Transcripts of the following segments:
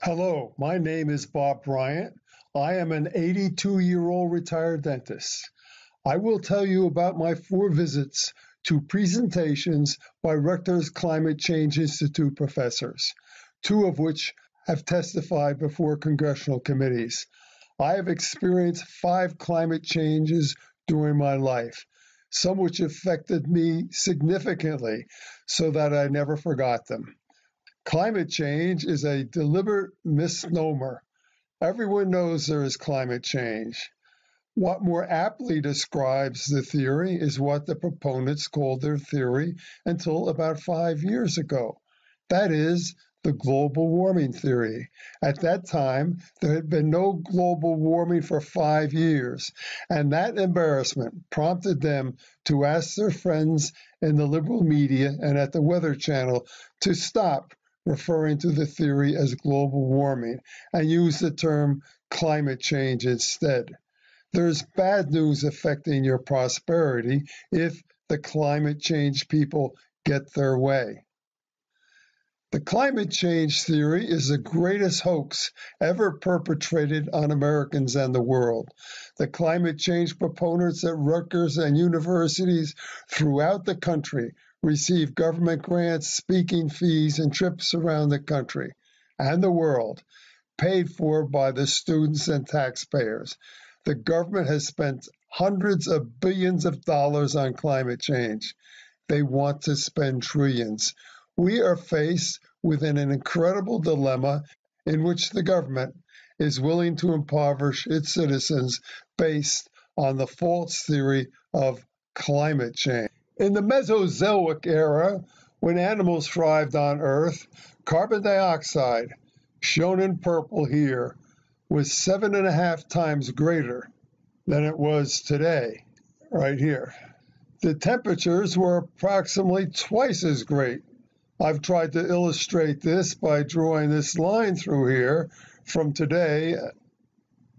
Hello, my name is Bob Bryant. I am an 82-year-old retired dentist. I will tell you about my 4 visits to presentations by Rutgers Climate Change Institute professors, 2 of which have testified before congressional committees. I have experienced 5 climate changes during my life, some which affected me significantly so that I never forgot them. Climate change is a deliberate misnomer. Everyone knows there is climate change. What more aptly describes the theory is what the proponents called their theory until about 5 years ago. That is, the global warming theory. At that time, there had been no global warming for 5 years, and that embarrassment prompted them to ask their friends in the liberal media and at the Weather Channel to stop referring to the theory as global warming and use the term climate change instead. There's bad news affecting your prosperity if the climate change people get their way. The climate change theory is the greatest hoax ever perpetrated on Americans and the world. The climate change proponents at Rutgers and universities throughout the country receive government grants, speaking fees, and trips around the country and the world, paid for by the students and taxpayers. The government has spent hundreds of billions of dollars on climate change. They want to spend trillions. We are faced with an incredible dilemma in which the government is willing to impoverish its citizens based on the false theory of climate change. In the Mesozoic era, when animals thrived on Earth, carbon dioxide, shown in purple here, was 7.5 times greater than it was today, right here. The temperatures were approximately twice as great. I've tried to illustrate this by drawing this line through here from today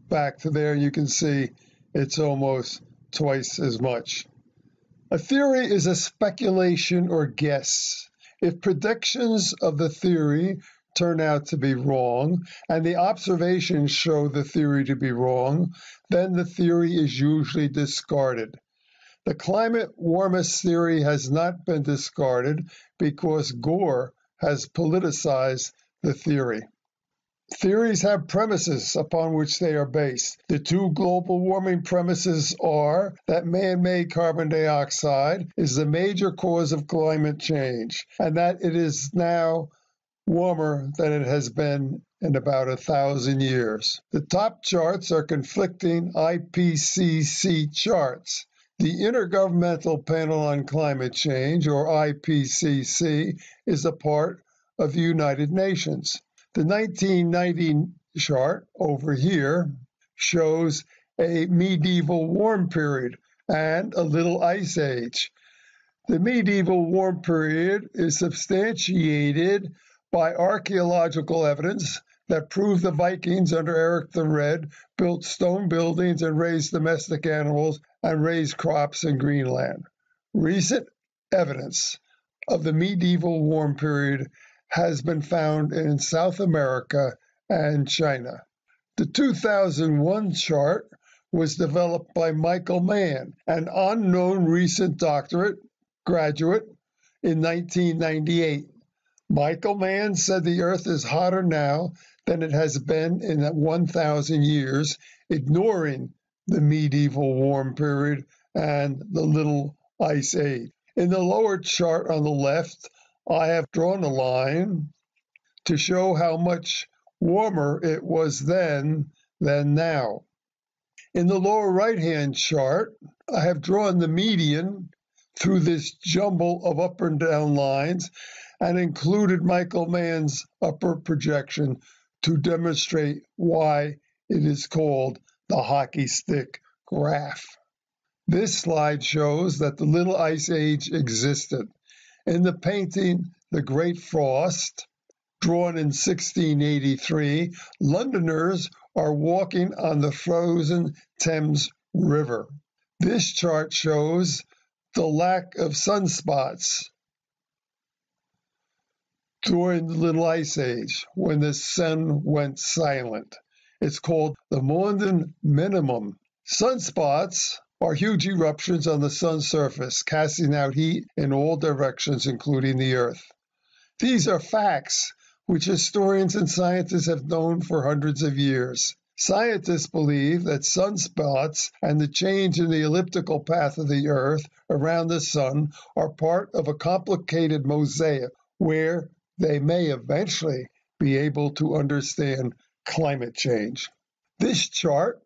back to there. You can see it's almost twice as much. A theory is a speculation or guess. If predictions of the theory turn out to be wrong, and the observations show the theory to be wrong, then the theory is usually discarded. The climate warmist theory has not been discarded because Gore has politicized the theory. Theories have premises upon which they are based. The 2 global warming premises are that man-made carbon dioxide is the major cause of climate change, and that it is now warmer than it has been in about 1,000 years. The top charts are conflicting IPCC charts. The Intergovernmental Panel on Climate Change, or IPCC, is a part of the United Nations. The 1990 chart over here shows a medieval warm period and a little ice age. The medieval warm period is substantiated by archaeological evidence that proved the Vikings under Eric the Red built stone buildings and raised domestic animals and raised crops in Greenland. Recent evidence of the medieval warm period has been found in South America and China. The 2001 chart was developed by Michael Mann, an unknown recent doctorate graduate in 1998. Michael Mann said the Earth is hotter now than it has been in 1,000 years, ignoring the medieval warm period and the little ice age. In the lower chart on the left, I have drawn a line to show how much warmer it was then than now. In the lower right-hand chart, I have drawn the median through this jumble of up and down lines and included Michael Mann's upper projection to demonstrate why it is called the hockey stick graph. This slide shows that the Little Ice Age existed. In the painting The Great Frost, drawn in 1683, Londoners are walking on the frozen Thames River. This chart shows the lack of sunspots during the Little Ice Age, when the sun went silent. It's called the Maunder minimum. Sunspots are huge eruptions on the sun's surface, casting out heat in all directions, including the Earth. These are facts which historians and scientists have known for hundreds of years. Scientists believe that sunspots and the change in the elliptical path of the Earth around the sun are part of a complicated mosaic where they may eventually be able to understand climate change. This chart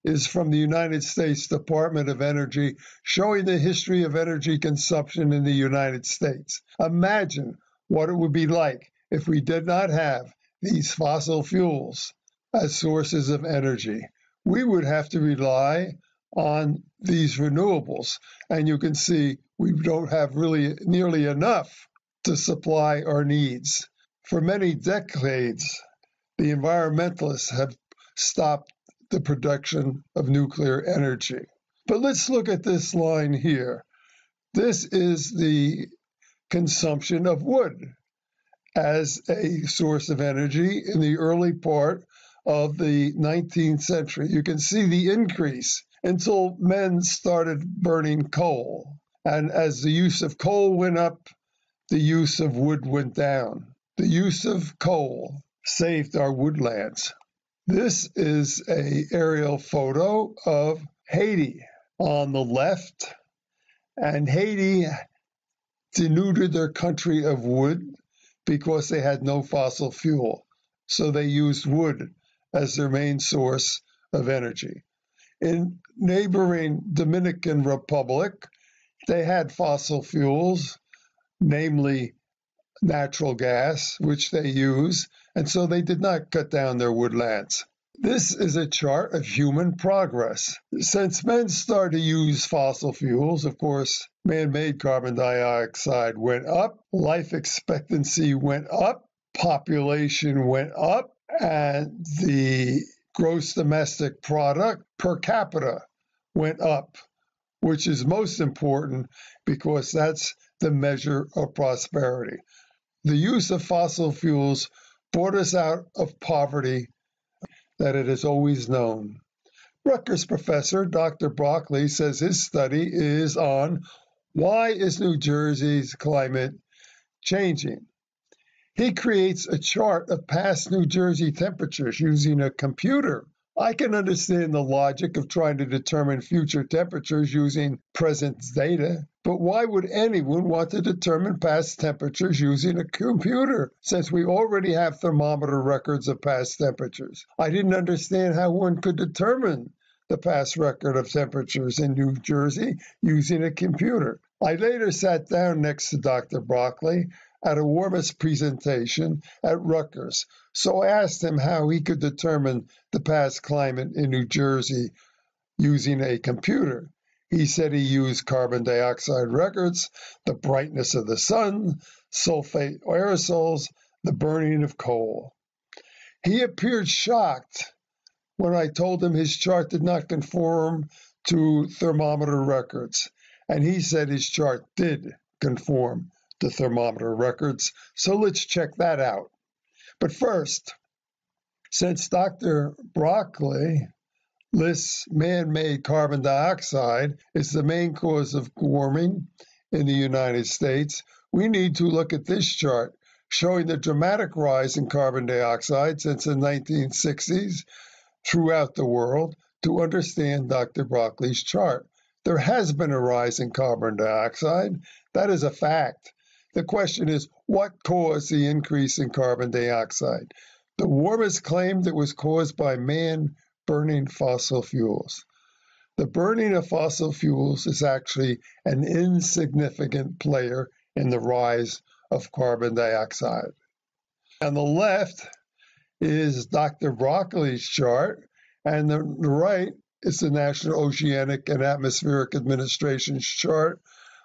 is from the United States Department of Energy, showing the history of energy consumption in the United States. Imagine what it would be like if we did not have these fossil fuels as sources of energy. We would have to rely on these renewables, and you can see we don't have really nearly enough to supply our needs. For many decades, the environmentalists have stopped the production of nuclear energy. But let's look at this line here. This is the consumption of wood as a source of energy in the early part of the 19th century. You can see the increase until men started burning coal. And as the use of coal went up, the use of wood went down. The use of coal saved our woodlands. This is an aerial photo of Haiti on the left, and Haiti denuded their country of wood because they had no fossil fuel, so they used wood as their main source of energy. In neighboring Dominican Republic, they had fossil fuels, namely natural gas, which they use, and so they did not cut down their woodlands. This is a chart of human progress. Since men started to use fossil fuels, of course, man-made carbon dioxide went up, life expectancy went up, population went up, and the gross domestic product per capita went up, which is most important because that's the measure of prosperity. The use of fossil fuels brought us out of poverty that it has always known. Rutgers professor Dr. Broccoli says his study is on why is New Jersey's climate changing. He creates a chart of past New Jersey temperatures using a computer. I can understand the logic of trying to determine future temperatures using present data, but why would anyone want to determine past temperatures using a computer, since we already have thermometer records of past temperatures? I didn't understand how one could determine the past record of temperatures in New Jersey using a computer. I later sat down next to Dr. Broccoli at a warmest presentation at Rutgers, so I asked him how he could determine the past climate in New Jersey using a computer. He said he used carbon dioxide records, the brightness of the sun, sulfate aerosols, the burning of coal. He appeared shocked when I told him his chart did not conform to thermometer records, and he said his chart did conform to thermometer records, so let's check that out. But first, since Dr. Broccoli lists man-made carbon dioxide is the main cause of warming in the United States, we need to look at this chart showing the dramatic rise in carbon dioxide since the 1960s throughout the world to understand Dr. Broccoli's chart. There has been a rise in carbon dioxide. That is a fact. The question is, what caused the increase in carbon dioxide? The warmest claimed it was caused by man burning fossil fuels. The burning of fossil fuels is actually an insignificant player in the rise of carbon dioxide. On the left is Dr. Broccoli's chart, and the right is the National Oceanic and Atmospheric Administration's chart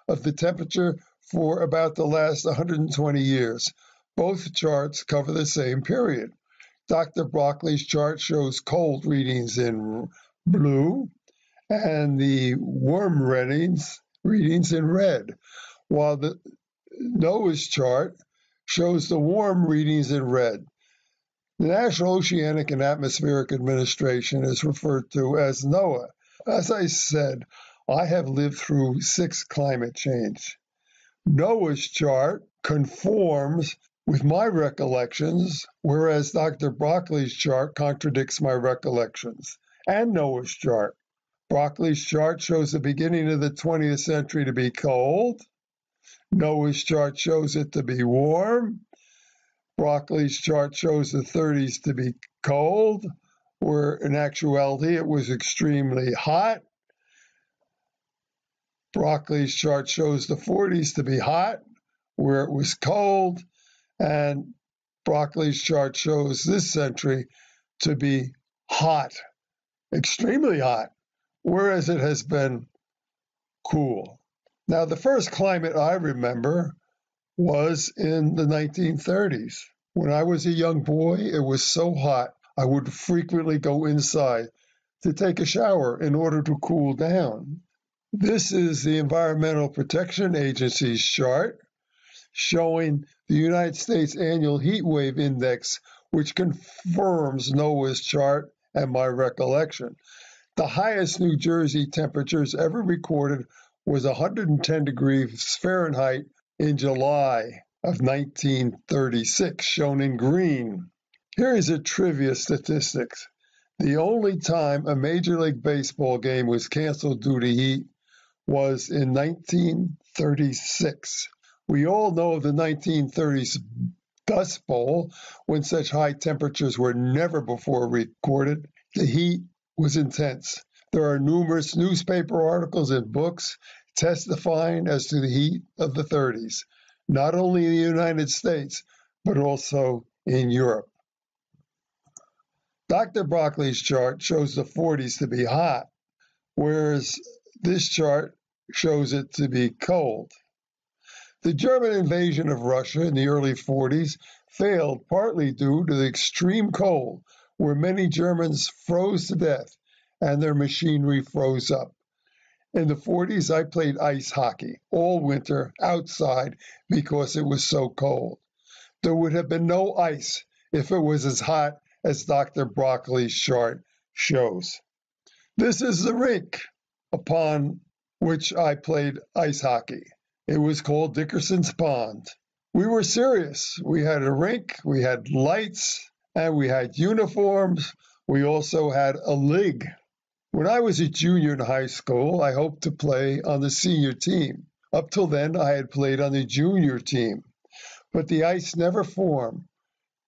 of the temperature for about the last 120 years. Both charts cover the same period. Dr. Broccoli's chart shows cold readings in blue and the warm readings in red, while the NOAA's chart shows the warm readings in red. The National Oceanic and Atmospheric Administration is referred to as NOAA. As I said, I have lived through 6 climate change. NOAA's chart conforms with my recollections, whereas Dr. Broccoli's chart contradicts my recollections, and NOAA's chart. Broccoli's chart shows the beginning of the 20th century to be cold. NOAA's chart shows it to be warm. Broccoli's chart shows the 30s to be cold, where in actuality it was extremely hot. Broccoli's chart shows the 40s to be hot, where it was cold, and Broccoli's chart shows this century to be hot, extremely hot, whereas it has been cool. Now, the first climate I remember was in the 1930s. When I was a young boy, it was so hot, I would frequently go inside to take a shower in order to cool down. This is the Environmental Protection Agency's chart showing the United States Annual Heat Wave Index, which confirms NOAA's chart and my recollection. The highest New Jersey temperatures ever recorded was 110 degrees Fahrenheit in July of 1936, shown in green. Here is a trivia statistics. The only time a Major League Baseball game was canceled due to heat was in 1936. We all know the 1930s Dust Bowl, when such high temperatures were never before recorded. The heat was intense. There are numerous newspaper articles and books testifying as to the heat of the 30s, not only in the United States, but also in Europe. Dr. Broccoli's chart shows the 40s to be hot, whereas this chart shows it to be cold. The German invasion of Russia in the early 40s failed partly due to the extreme cold, where many Germans froze to death and their machinery froze up. In the 40s, I played ice hockey all winter outside because it was so cold. There would have been no ice if it was as hot as Dr. Broccoli's chart shows. This is the rink upon which I played ice hockey. It was called Dickerson's Pond. We were serious. We had a rink, we had lights, and we had uniforms. We also had a league. When I was a junior in high school, I hoped to play on the senior team. Up till then, I had played on the junior team. But the ice never formed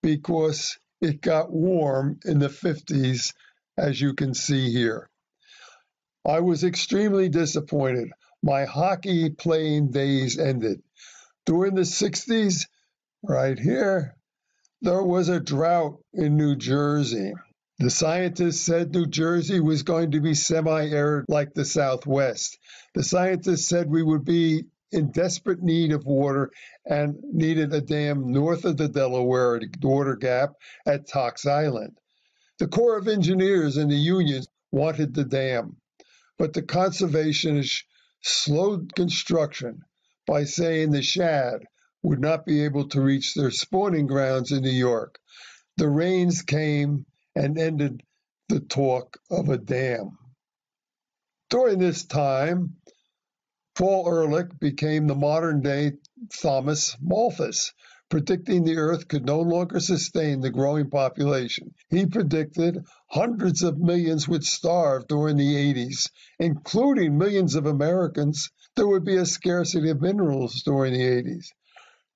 because it got warm in the 50s, as you can see here. I was extremely disappointed. My hockey playing days ended. During the 60s, right here, there was a drought in New Jersey. The scientists said New Jersey was going to be semi-arid like the Southwest. The scientists said we would be in desperate need of water and needed a dam north of the Delaware water gap at Tox Island. The Corps of Engineers and the unions wanted the dam, but the conservationists slowed construction by saying the shad would not be able to reach their spawning grounds in New York. The rains came and ended the talk of a dam. During this time, Paul Ehrlich became the modern-day Thomas Malthus, predicting the Earth could no longer sustain the growing population. He predicted hundreds of millions would starve during the 80s, including millions of Americans. There would be a scarcity of minerals during the 80s.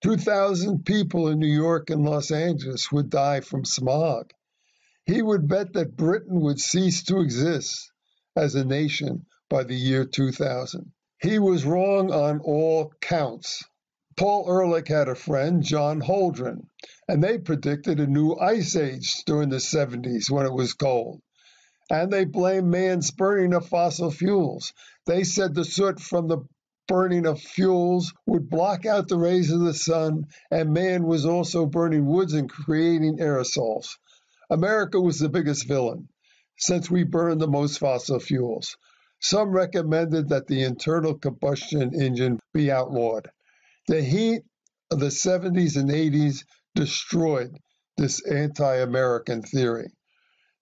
2,000 people in New York and Los Angeles would die from smog. He would bet that Britain would cease to exist as a nation by the year 2000. He was wrong on all counts. Paul Ehrlich had a friend, John Holdren, and they predicted a new ice age during the 70s when it was cold. And they blamed man's burning of fossil fuels. They said the soot from the burning of fuels would block out the rays of the sun, and man was also burning woods and creating aerosols. America was the biggest villain, since we burned the most fossil fuels. Some recommended that the internal combustion engine be outlawed. The heat of the 70s and 80s destroyed this anti-American theory.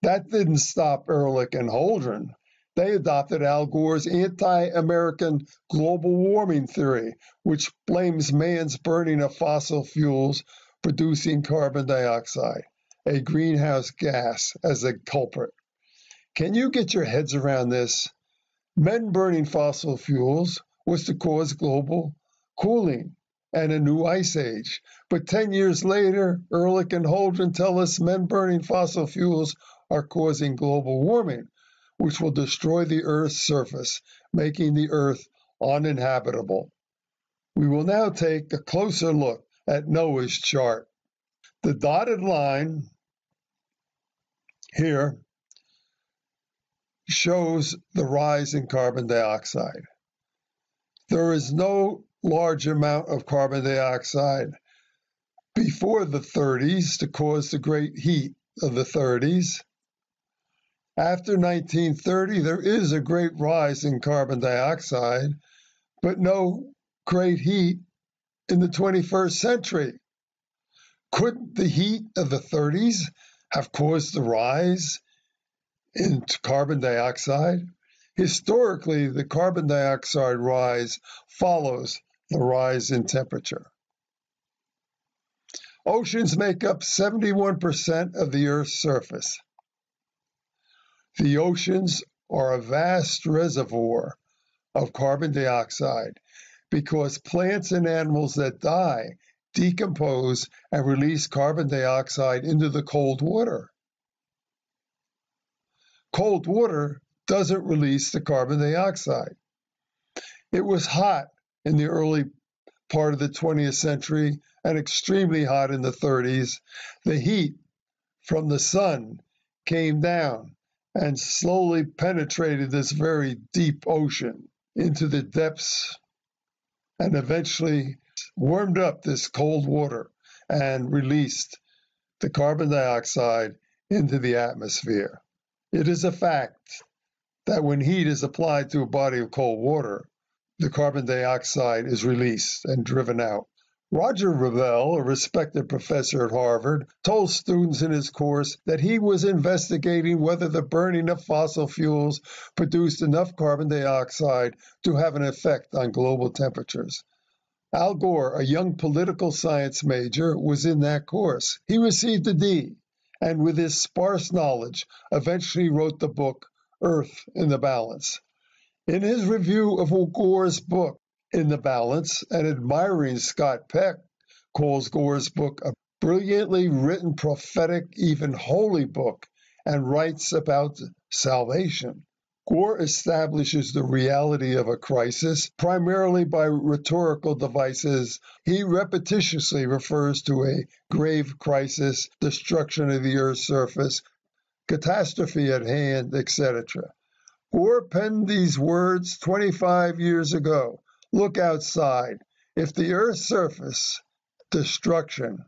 That didn't stop Ehrlich and Holdren. They adopted Al Gore's anti-American global warming theory, which blames man's burning of fossil fuels producing carbon dioxide, a greenhouse gas, as a culprit. Can you get your heads around this? Men burning fossil fuels was to cause global cooling and a new ice age. But 10 years later, Ehrlich and Holdren tell us men burning fossil fuels are causing global warming, which will destroy the Earth's surface, making the Earth uninhabitable. We will now take a closer look at Noah's chart. The dotted line here shows the rise in carbon dioxide. There is no large amount of carbon dioxide before the 30s to cause the great heat of the 30s. After 1930, there is a great rise in carbon dioxide, but no great heat in the 21st century. Could the heat of the 30s have caused the rise in carbon dioxide? Historically, the carbon dioxide rise follows the rise in temperature. Oceans make up 71% of the Earth's surface. The oceans are a vast reservoir of carbon dioxide because plants and animals that die decompose and release carbon dioxide into the cold water. Cold water doesn't release the carbon dioxide. It was hot in the early part of the 20th century and extremely hot in the 30s. The heat from the sun came down and slowly penetrated this very deep ocean into the depths and eventually warmed up this cold water and released the carbon dioxide into the atmosphere. It is a fact that when heat is applied to a body of cold water, the carbon dioxide is released and driven out. Roger Revelle, a respected professor at Harvard, told students in his course that he was investigating whether the burning of fossil fuels produced enough carbon dioxide to have an effect on global temperatures. Al Gore, a young political science major, was in that course. He received a D, and with his sparse knowledge, eventually wrote the book Earth in the Balance. In his review of Gore's book, In the Balance, and admiring Scott Peck, calls Gore's book a brilliantly written, prophetic, even holy book, and writes about salvation. Gore establishes the reality of a crisis primarily by rhetorical devices. He repetitiously refers to a grave crisis, destruction of the Earth's surface, catastrophe at hand, etc. Gore penned these words 25 years ago. Look outside. If the Earth's surface destruction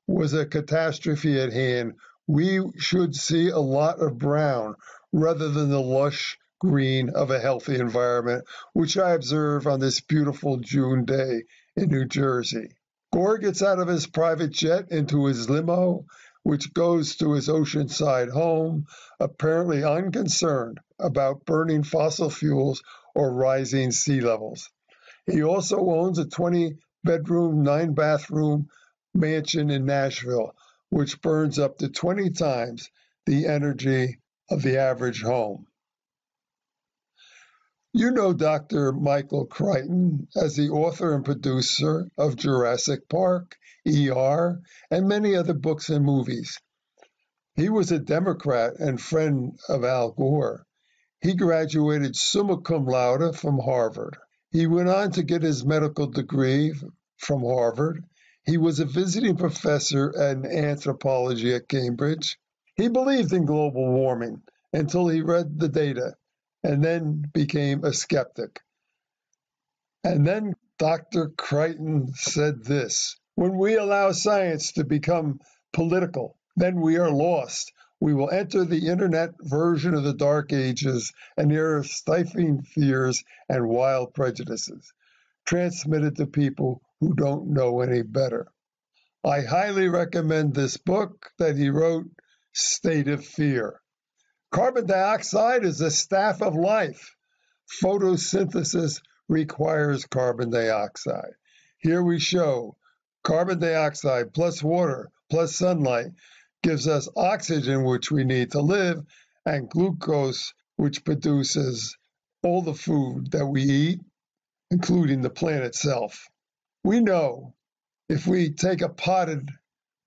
was a catastrophe at hand, we should see a lot of brown rather than the lush green of a healthy environment, which I observe on this beautiful June day in New Jersey. Gore gets out of his private jet into his limo, which goes to his oceanside home, apparently unconcerned about burning fossil fuels or rising sea levels. He also owns a 20-bedroom, 9-bathroom mansion in Nashville, which burns up to 20 times the energy of the average home. You know Dr. Michael Crichton as the author and producer of Jurassic Park, ER, and many other books and movies. He was a Democrat and friend of Al Gore. He graduated summa cum laude from Harvard. He went on to get his medical degree from Harvard. He was a visiting professor in anthropology at Cambridge. He believed in global warming until he read the data and then became a skeptic. And then Dr. Crichton said this: when we allow science to become political, then we are lost. We will enter the internet version of the Dark Ages, and there are stifling fears and wild prejudices transmitted to people who don't know any better. I highly recommend this book that he wrote, State of Fear. Carbon dioxide is the staff of life. Photosynthesis requires carbon dioxide. Here we show carbon dioxide plus water plus sunlight gives us oxygen, which we need to live, and glucose, which produces all the food that we eat, including the plant itself. We know if we take a potted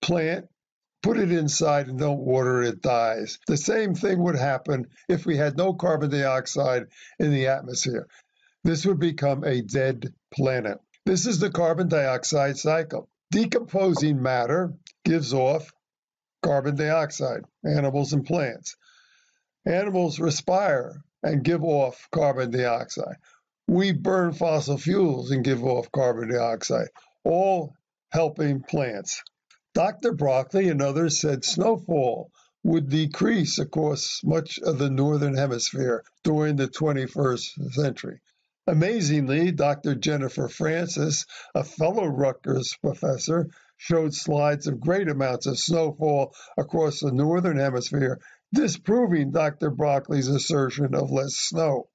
plant, put it inside and don't water it, it dies. The same thing would happen if we had no carbon dioxide in the atmosphere. This would become a dead planet. This is the carbon dioxide cycle. Decomposing matter gives off carbon dioxide, animals and plants. Animals respire and give off carbon dioxide. We burn fossil fuels and give off carbon dioxide, all helping plants. Dr. Broccoli and others said snowfall would decrease across much of the northern hemisphere during the 21st century. Amazingly, Dr. Jennifer Francis, a fellow Rutgers professor, showed slides of great amounts of snowfall across the northern hemisphere, disproving Dr. Broccoli's assertion of less snow.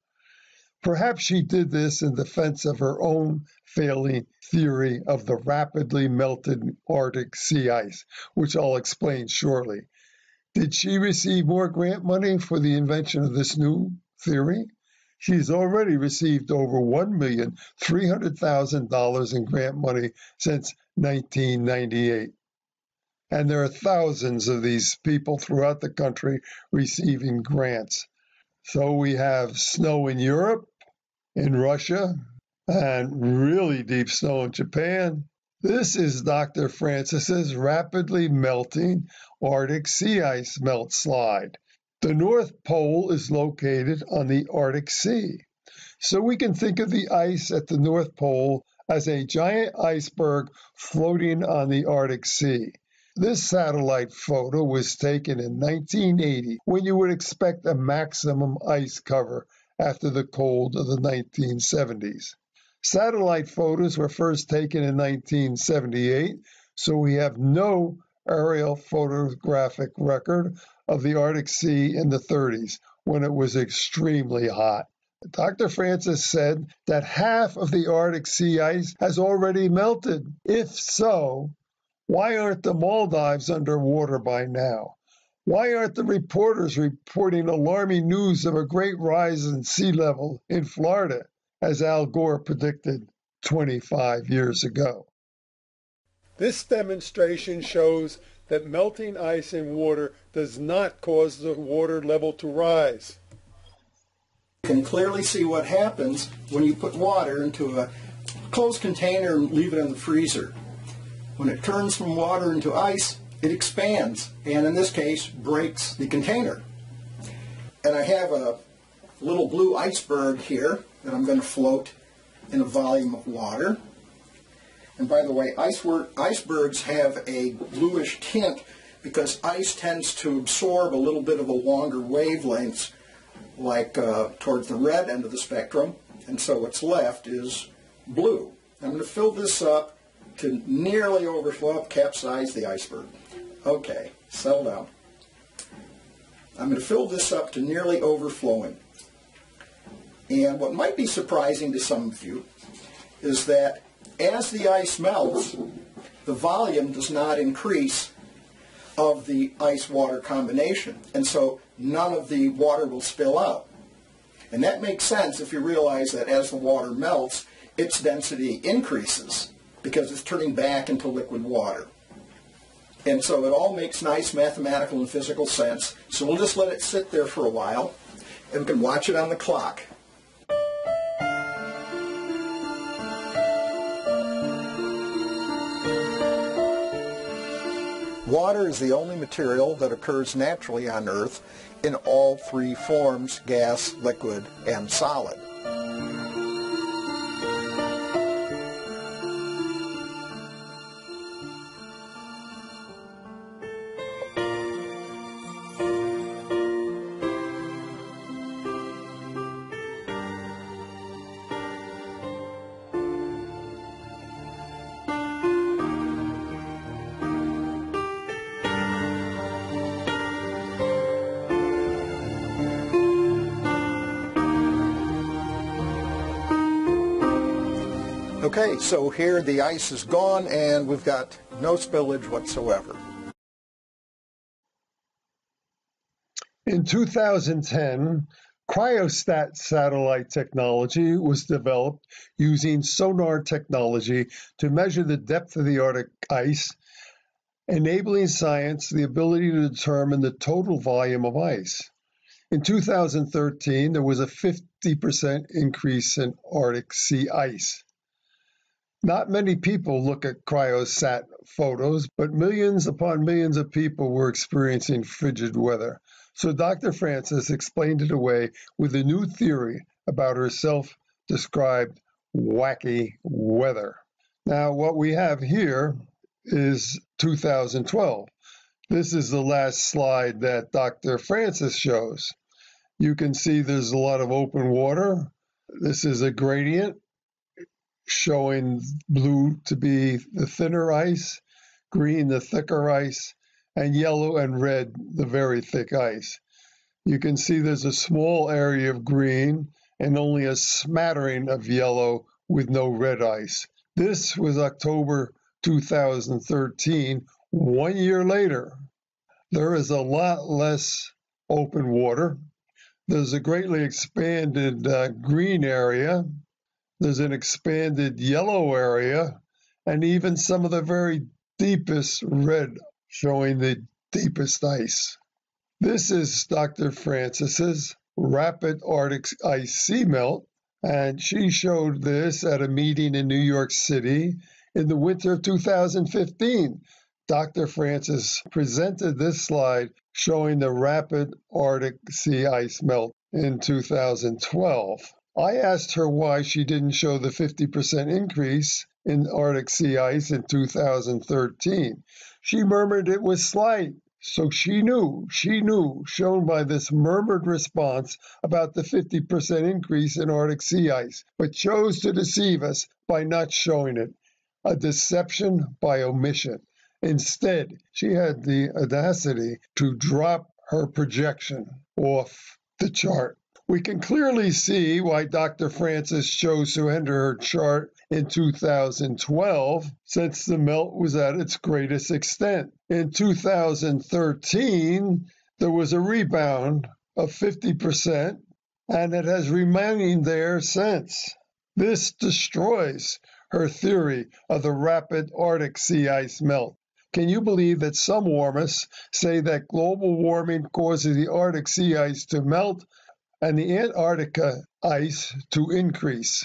Perhaps she did this in defense of her own failing theory of the rapidly melted Arctic sea ice, which I'll explain shortly. Did she receive more grant money for the invention of this new theory? She's already received over $1,300,000 in grant money since 1998. And there are thousands of these people throughout the country receiving grants. So we have snow in Europe, in Russia, and really deep snow in Japan. This is Dr. Francis's rapidly melting Arctic sea ice melt slide. The North Pole is located on the Arctic Sea. So we can think of the ice at the North Pole as a giant iceberg floating on the Arctic Sea. This satellite photo was taken in 1980, when you would expect a maximum ice cover after the cold of the 1970s. Satellite photos were first taken in 1978, so we have no aerial photographic record of the Arctic Sea in the 30s, when it was extremely hot. Dr. Francis said that half of the Arctic sea ice has already melted. If so, why aren't the Maldives underwater by now? Why aren't the reporters reporting alarming news of a great rise in sea level in Florida, as Al Gore predicted 25 years ago? This demonstration shows that melting ice in water does not cause the water level to rise. You can clearly see what happens when you put water into a closed container and leave it in the freezer. When it turns from water into ice, it expands, and in this case, breaks the container. And I have a little blue iceberg here that I'm going to float in a volume of water. And by the way, icebergs have a bluish tint because ice tends to absorb a little bit of a longer wavelengths, like towards the red end of the spectrum, and so what's left is blue. I'm going to fill this up to nearly overflow, capsize the iceberg. Okay, settle down. I'm going to fill this up to nearly overflowing. And what might be surprising to some of you is that as the ice melts, the volume does not increase of the ice-water combination, and so none of the water will spill out. And that makes sense if you realize that as the water melts, its density increases because it's turning back into liquid water. And so it all makes nice mathematical and physical sense. So we'll just let it sit there for a while, and we can watch it on the clock. Water is the only material that occurs naturally on Earth in all three forms, gas, liquid, and solid. Okay, so here the ice is gone and we've got no spillage whatsoever. In 2010, cryostat satellite technology was developed using sonar technology to measure the depth of the Arctic ice, enabling science the ability to determine the total volume of ice. In 2013, there was a 50% increase in Arctic sea ice. Not many people look at cryosat photos, but millions upon millions of people were experiencing frigid weather. So Dr. Francis explained it away with a new theory about her self-described wacky weather. Now, what we have here is 2012. This is the last slide that Dr. Francis shows. You can see there's a lot of open water. This is a gradient showing blue to be the thinner ice, green the thicker ice, and yellow and red the very thick ice. You can see there's a small area of green and only a smattering of yellow with no red ice. This was October 2013. 1 year later, there is a lot less open water. There's a greatly expanded green area. There's an expanded yellow area, and even some of the very deepest red, showing the deepest ice. This is Dr. Francis's rapid Arctic ice seamelt, and she showed this at a meeting in New York City in the winter of 2015. Dr. Francis presented this slide showing the rapid Arctic sea ice melt in 2012. I asked her why she didn't show the 50% increase in Arctic sea ice in 2013. She murmured it was slight, so she knew, shown by this murmured response about the 50% increase in Arctic sea ice, but chose to deceive us by not showing it, a deception by omission. Instead, she had the audacity to drop her projection off the chart. We can clearly see why Dr. Francis chose to enter her chart in 2012, since the melt was at its greatest extent. In 2013, there was a rebound of 50%, and it has remained there since. This destroys her theory of the rapid Arctic sea ice melt. Can you believe that some warmists say that global warming causes the Arctic sea ice to melt and the Antarctica ice to increase?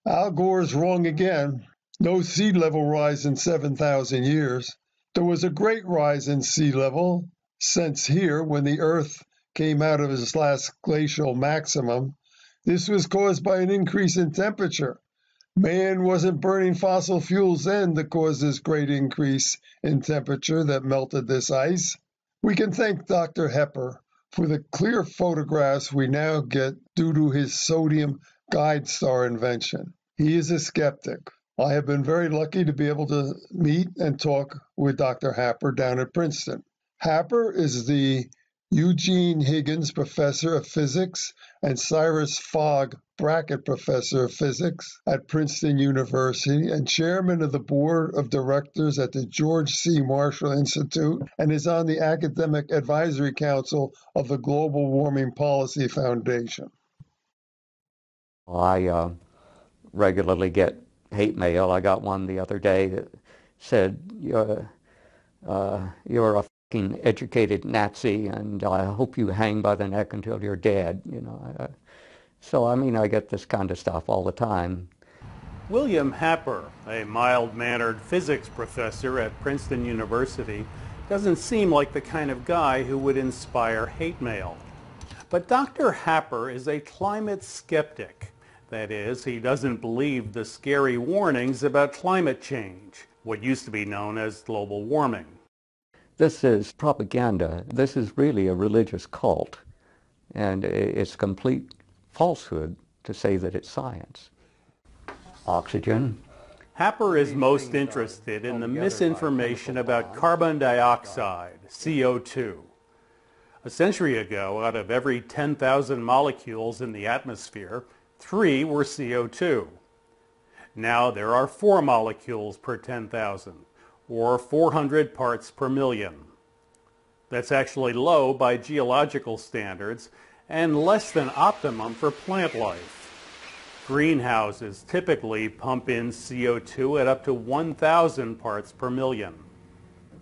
Al Gore is wrong again. No sea level rise in 7,000 years. There was a great rise in sea level since here when the Earth came out of its last glacial maximum. This was caused by an increase in temperature. Man wasn't burning fossil fuels then to cause this great increase in temperature that melted this ice. We can thank Dr. Hepper for the clear photographs we now get due to his sodium guide star invention. He is a skeptic. I have been very lucky to be able to meet and talk with Dr. Happer down at Princeton. Happer is the Eugene Higgins Professor of Physics and Cyrus Fogg Brackett Professor of Physics at Princeton University and Chairman of the Board of Directors at the George C. Marshall Institute, and is on the Academic Advisory Council of the Global Warming Policy Foundation. I regularly get hate mail. I got one the other day that said, you're a fucking educated Nazi, and I hope you hang by the neck until you're dead. So, I mean, I get this kind of stuff all the time. William Happer, a mild-mannered physics professor at Princeton University, doesn't seem like the kind of guy who would inspire hate mail. But Dr. Happer is a climate skeptic. That is, he doesn't believe the scary warnings about climate change, what used to be known as global warming. This is propaganda. This is really a religious cult, and it's complete falsehood to say that it's science. Oxygen. Happer is most interested in the misinformation about carbon dioxide, CO2. A century ago, out of every 10,000 molecules in the atmosphere, 3 were CO2. Now there are 4 molecules per 10,000, or 400 parts per million. That's actually low by geological standards and less than optimum for plant life. Greenhouses typically pump in CO2 at up to 1,000 parts per million.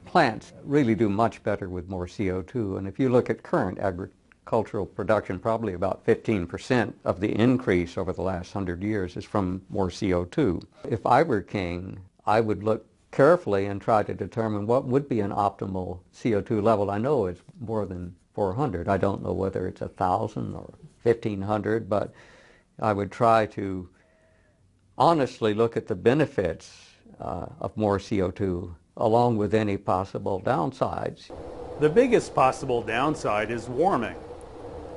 Plants really do much better with more CO2, and if you look at current agricultural production, probably about 15% of the increase over the last 100 years is from more CO2. If I were king, I would look carefully and try to determine what would be an optimal CO2 level. I know it's more than 400. I don't know whether it's 1,000 or 1,500, but I would try to honestly look at the benefits of more CO2 along with any possible downsides. The biggest possible downside is warming.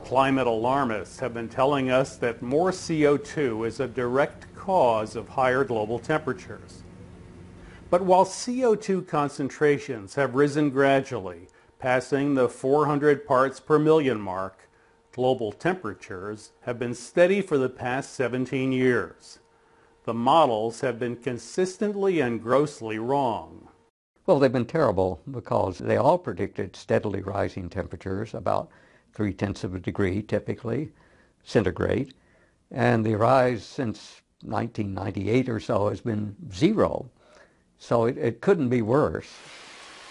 Climate alarmists have been telling us that more CO2 is a direct cause of higher global temperatures. But while CO2 concentrations have risen gradually, passing the 400 parts per million mark, global temperatures have been steady for the past 17 years. The models have been consistently and grossly wrong. Well, they've been terrible because they all predicted steadily rising temperatures, about 0.3 of a degree typically, centigrade, and the rise since 1998 or so has been 0. So it couldn't be worse.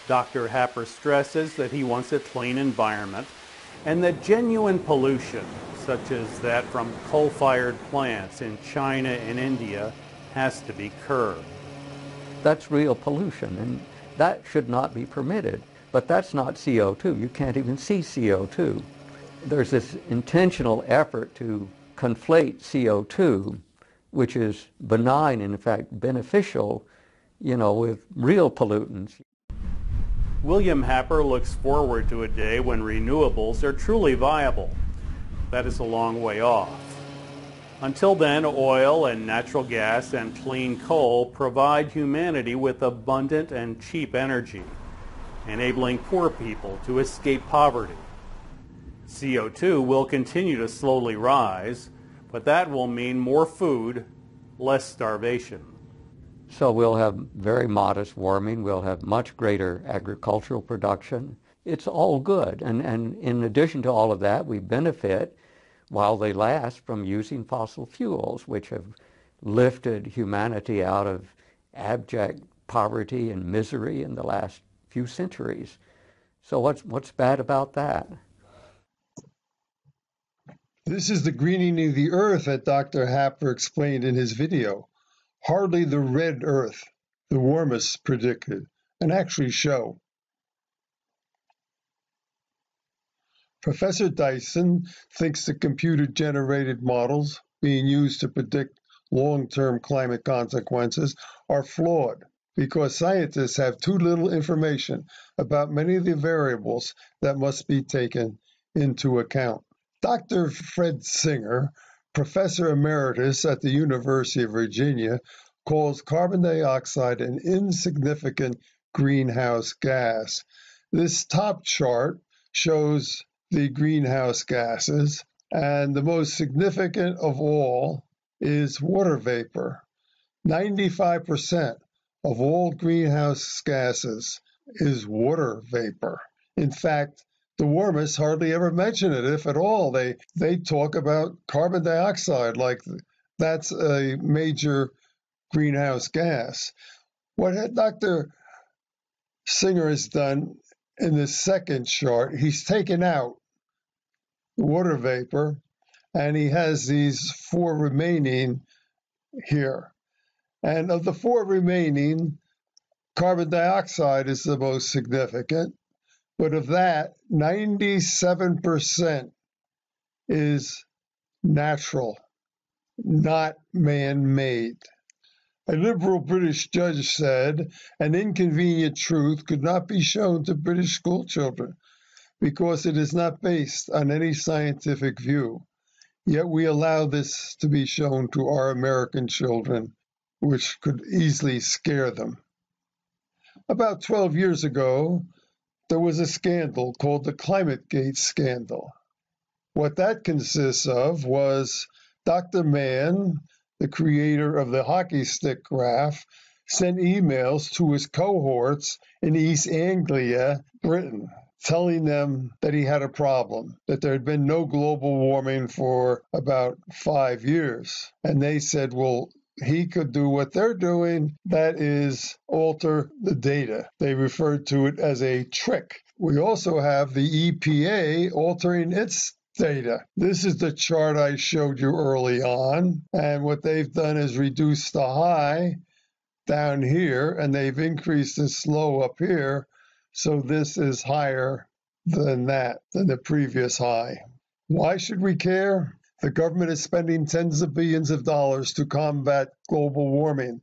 Dr. Happer stresses that he wants a clean environment and that genuine pollution, such as that from coal-fired plants in China and India, has to be curbed. That's real pollution, and that should not be permitted. But that's not CO2. You can't even see CO2. There's this intentional effort to conflate CO2, which is benign and in fact beneficial, with real pollutants. William Happer looks forward to a day when renewables are truly viable. That is a long way off. Until then, oil and natural gas and clean coal provide humanity with abundant and cheap energy, enabling poor people to escape poverty. CO2 will continue to slowly rise, but that will mean more food, less starvation. So we'll have very modest warming, we'll have much greater agricultural production. It's all good, and in addition to all of that, we benefit while they last from using fossil fuels, which have lifted humanity out of abject poverty and misery in the last few centuries. So what's bad about that? This is the greening of the earth that Dr. Happer explained in his video. Hardly the red earth, the warmest predicted, and actually show. Professor Dyson thinks the computer-generated models being used to predict long-term climate consequences are flawed because scientists have too little information about many of the variables that must be taken into account. Dr. Fred Singer, Professor Emeritus at the University of Virginia, calls carbon dioxide an insignificant greenhouse gas. This top chart shows the greenhouse gases, and the most significant of all is water vapor. 95% of all greenhouse gases is water vapor. In fact, the warmists hardly ever mention it, if at all. They talk about carbon dioxide like that's a major greenhouse gas. What Dr. Singer has done in the second chart, he's taken out water vapor, and he has these 4 remaining here. And of the 4 remaining, carbon dioxide is the most significant. But of that, 97% is natural, not man-made. A liberal British judge said an inconvenient truth could not be shown to British schoolchildren because it is not based on any scientific view. Yet we allow this to be shown to our American children, which could easily scare them. About 12 years ago, there was a scandal called the ClimateGate scandal. What that consists of was Dr. Mann, the creator of the hockey stick graph, sent emails to his cohorts in East Anglia, Britain, telling them that he had a problem, that there had been no global warming for about 5 years. And they said, well, he could do what they're doing, that is, alter the data. They referred to it as a trick. We also have the EPA altering its data. This is the chart I showed you early on, and what they've done is reduce the high down here, and they've increased the low up here, so this is higher than that, than the previous high. Why should we care? The government is spending tens of billions of dollars to combat global warming.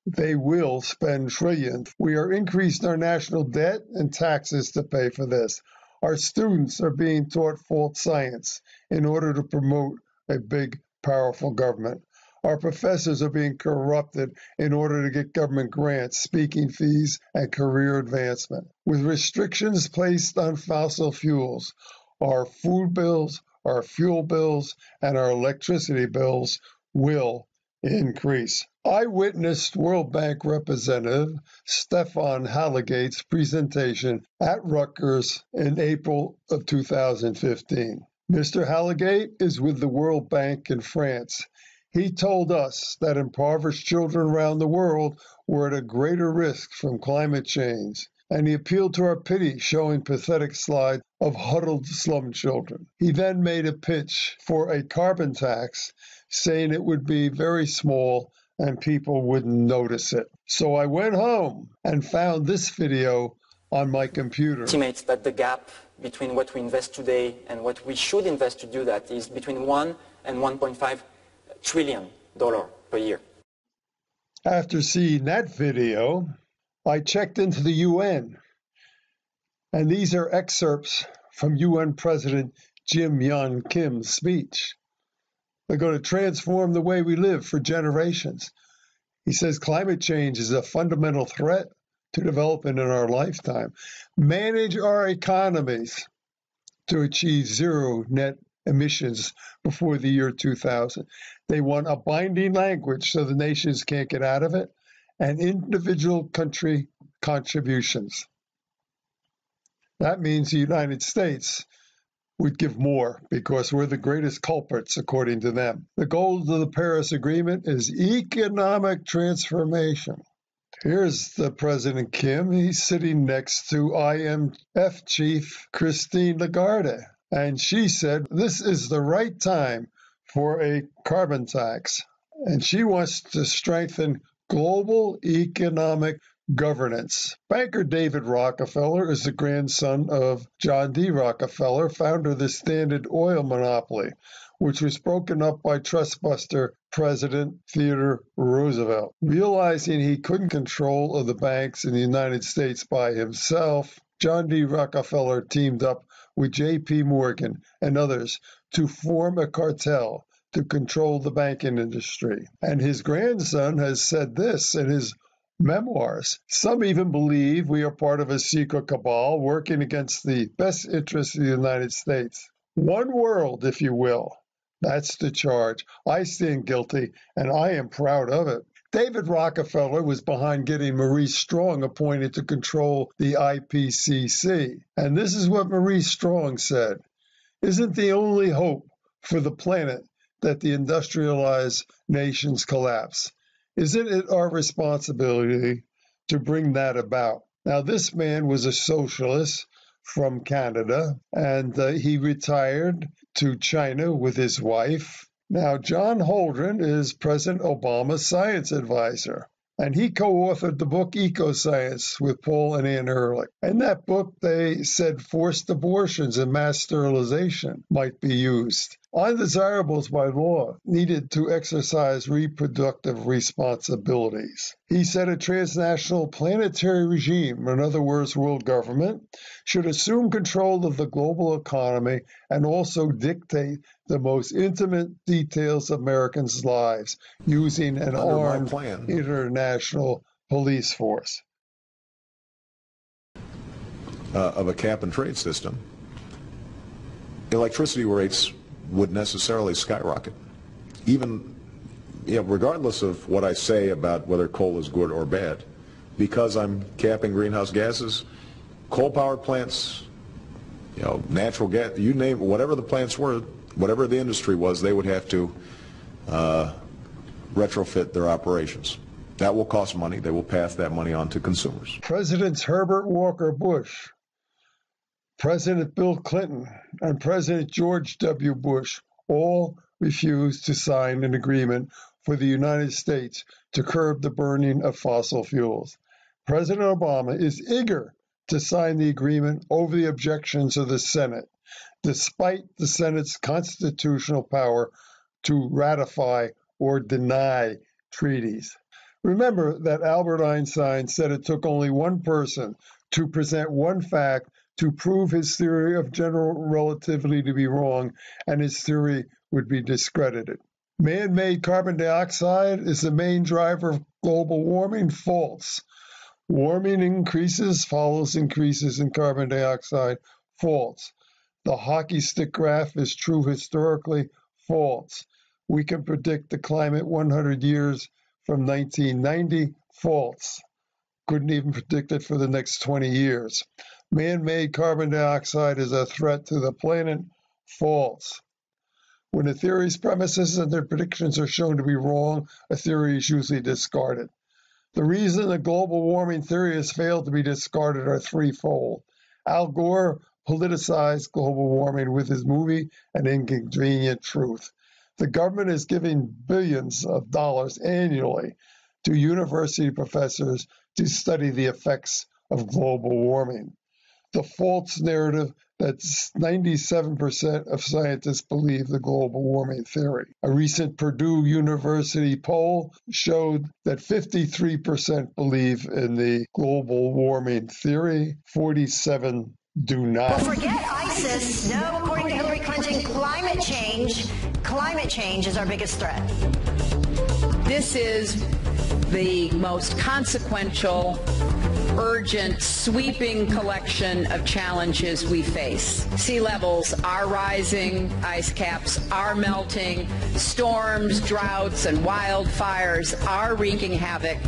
They will spend trillions. We are increasing our national debt and taxes to pay for this. Our students are being taught false science in order to promote a big, powerful government. Our professors are being corrupted in order to get government grants, speaking fees, and career advancement. With restrictions placed on fossil fuels, our food bills, our fuel bills, and our electricity bills will increase. I witnessed World Bank representative Stefan Halligate's presentation at Rutgers in April of 2015. Mr. Halligate is with the World Bank in France. He told us that impoverished children around the world were at a greater risk from climate change, and he appealed to our pity, showing pathetic slides of huddled slum children. He then made a pitch for a carbon tax, saying it would be very small and people wouldn't notice it. So I went home and found this video on my computer. Estimates that the gap between what we invest today and what we should invest to do that is between 1 and 1.5 trillion dollars per year. After seeing that video, I checked into the UN, and these are excerpts from UN President Jim Yong Kim's speech. They're going to transform the way we live for generations. He says climate change is a fundamental threat to development in our lifetime. Manage our economies to achieve zero net emissions before the year 2000. They want a binding language so the nations can't get out of it, and individual country contributions. That means the United States would give more because we're the greatest culprits, according to them. The goal of the Paris Agreement is economic transformation. Here's the President Kim. He's sitting next to IMF chief Christine Lagarde. And she said, this is the right time for a carbon tax. And she wants to strengthen global economic governance. Banker David Rockefeller is the grandson of John D. Rockefeller, founder of the Standard Oil monopoly, which was broken up by trustbuster President Theodore Roosevelt. Realizing he couldn't control of the banks in the United States by himself, John D. Rockefeller teamed up with J.P. Morgan and others to form a cartel to control the banking industry. And his grandson has said this in his memoirs. Some even believe we are part of a secret cabal working against the best interests of the United States. One world, if you will. That's the charge. I stand guilty, and I am proud of it. David Rockefeller was behind getting Maurice Strong appointed to control the IPCC. And this is what Maurice Strong said. Isn't the only hope for the planet that the industrialized nations collapse? Isn't it our responsibility to bring that about? Now, this man was a socialist from Canada, and he retired to China with his wife. Now, John Holdren is President Obama's science advisor, and he co-authored the book Ecoscience with Paul and Ann Ehrlich. In that book, they said forced abortions and mass sterilization might be used. Undesirables by law needed to exercise reproductive responsibilities. He said a transnational planetary regime, in other words, world government, should assume control of the global economy and also dictate the most intimate details of Americans' lives using an armed international police force. Of a cap and trade system, electricity rates would necessarily skyrocket. Even regardless of what I say about whether coal is good or bad, because I'm capping greenhouse gases, coal power plants, natural gas, you name it, whatever the plants were, whatever the industry was, they would have to retrofit their operations. That will cost money. They will pass that money on to consumers. Presidents Herbert Walker Bush, President Bill Clinton, and President George W. Bush all refused to sign an agreement for the United States to curb the burning of fossil fuels. President Obama is eager to sign the agreement over the objections of the Senate, despite the Senate's constitutional power to ratify or deny treaties. Remember that Albert Einstein said it took only one person to present one fact to prove his theory of general relativity to be wrong, and his theory would be discredited. Man-made carbon dioxide is the main driver of global warming. False. Warming increases follows increases in carbon dioxide. False. The hockey stick graph is true historically. False. We can predict the climate 100 years from 1990. False. Couldn't even predict it for the next 20 years. Man-made carbon dioxide is a threat to the planet. False. When a theory's premises and their predictions are shown to be wrong, a theory is usually discarded. The reason the global warming theory has failed to be discarded are threefold. Al Gore politicized global warming with his movie An Inconvenient Truth. The government is giving billions of dollars annually to university professors to study the effects of global warming. The false narrative that 97% of scientists believe the global warming theory. A recent Purdue University poll showed that 53% believe in the global warming theory, 47% do not. Well, forget ISIS. No, according to Hillary Clinton, climate change is our biggest threat. This is the most consequential, urgent, sweeping collection of challenges we face. Sea levels are rising, ice caps are melting, storms, droughts, and wildfires are wreaking havoc.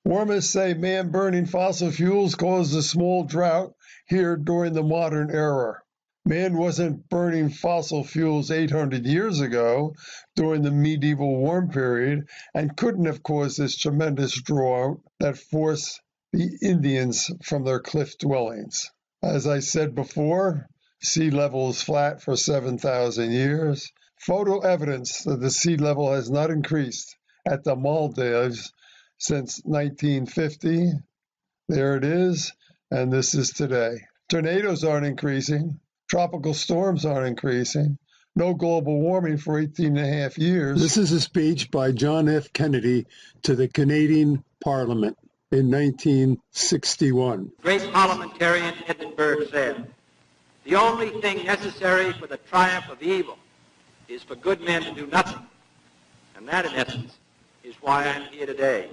Warmists say man burning fossil fuels caused a small drought here during the modern era. Man wasn't burning fossil fuels 800 years ago during the medieval warm period and couldn't have caused this tremendous drought that forced the Indians from their cliff dwellings. As I said before, sea level is flat for 7,000 years. Photo evidence that the sea level has not increased at the Maldives since 1950. There it is, and this is today. Tornadoes aren't increasing. Tropical storms aren't increasing. No global warming for 18 and a half years. This is a speech by John F. Kennedy to the Canadian Parliament in 1961. Great parliamentarian Edinburgh said, "The only thing necessary for the triumph of evil is for good men to do nothing." And that, in essence, is why I'm here today.